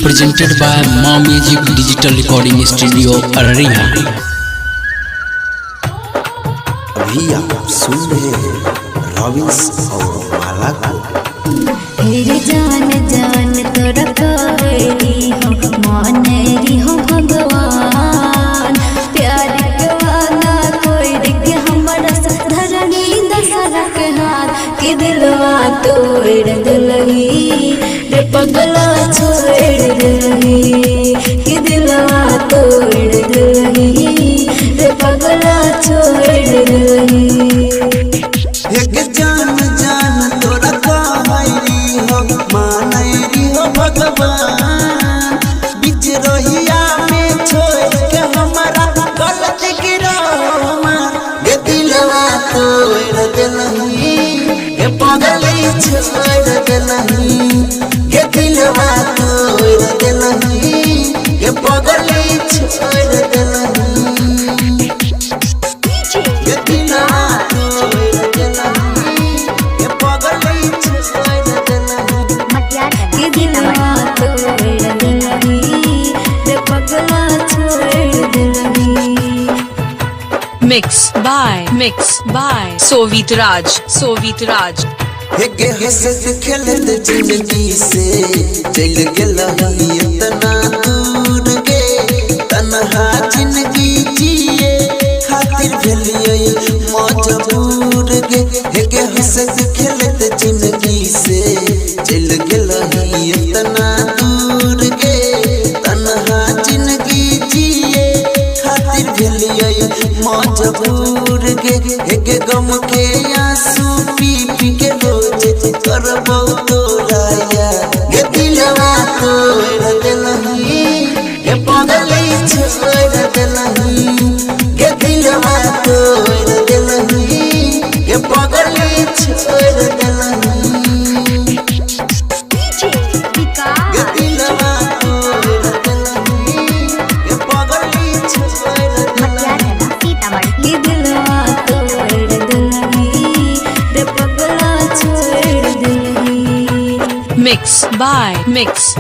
presented by Ma Music Digital Recording Studio Araria. अभी आप सुन रहे हैं रॉबिन्स और माला को। हेरे जान जान तोरा करेली हो मानेरी हो भगवान प्यार के वादा कोई के हमारा धरनी दशहरा के हाथ के दिलवा तोड़ दिलही रे पगला छोड़ दिलही के दिलवा तोड़ दिलही रे पगला छोड़ दिलही। एक जान जान तोरा कहरी हो मानेरी हो भगवान बीच रोहिया में छोड़ के हमारा गलत गिरा ये दिलवा तोड़ दिलही ये पगली छोड़ दिलही ये दिलवा तोड़ दिलही ये पगली छोड़ दिलही ये दिलवा तोड़ दिलही ये पगली छोड़ दिलही के दिलवा तोड़ दिलही रे पगला छोड़ दिलही। Mix by Sovit Raj एक हंसत खेलत जिंदगी से चल गेला इतना दूर गे तन्हा जिंदगी जिए खातिर भेलिए मजबूर गे एक हंसत खेलत जिंदगी से चल गेला इतना दूर गे तन्हा जिंदगी जिए खातिर भेलिए मजबूर गे एक गम के आंसू पी पी के रोज करबो तोराया ये दिलवा तोड़ दिलही ये पगली छोड़ दिलही ये दिलवा तोड़ दिलही ये पगली छोड़ दिलही ये दिलवा तोड़ दिलही ये पगली छोड़ दिलही के दिलवा तोड़ दिलही रे पगला छोड़ दिलही। Mix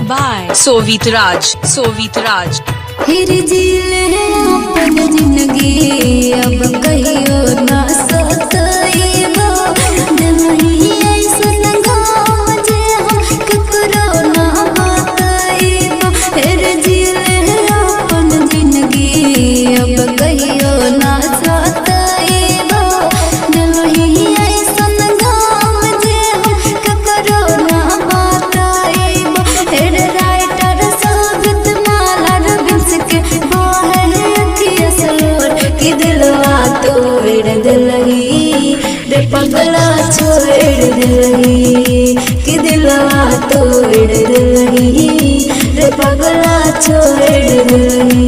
by Sovit Raj फिर जीले अपन जिंदगी अब कहियो ना सताइबो नहीं ऐसन गाँव जे हम ककरो ना बताइबो। फिर जीले अपन जिंदगी अब कहियो ना सताइबो नहीं ऐसन गाँव जे हम ककरो ना बताइबो। फिर राइटर सोभित माला रविंस के के दिलवा तोड़ दिलही रे पगला छोड़ दिलही के दिलवा तोड़ दिलही रे पगला छोड़ दिलही।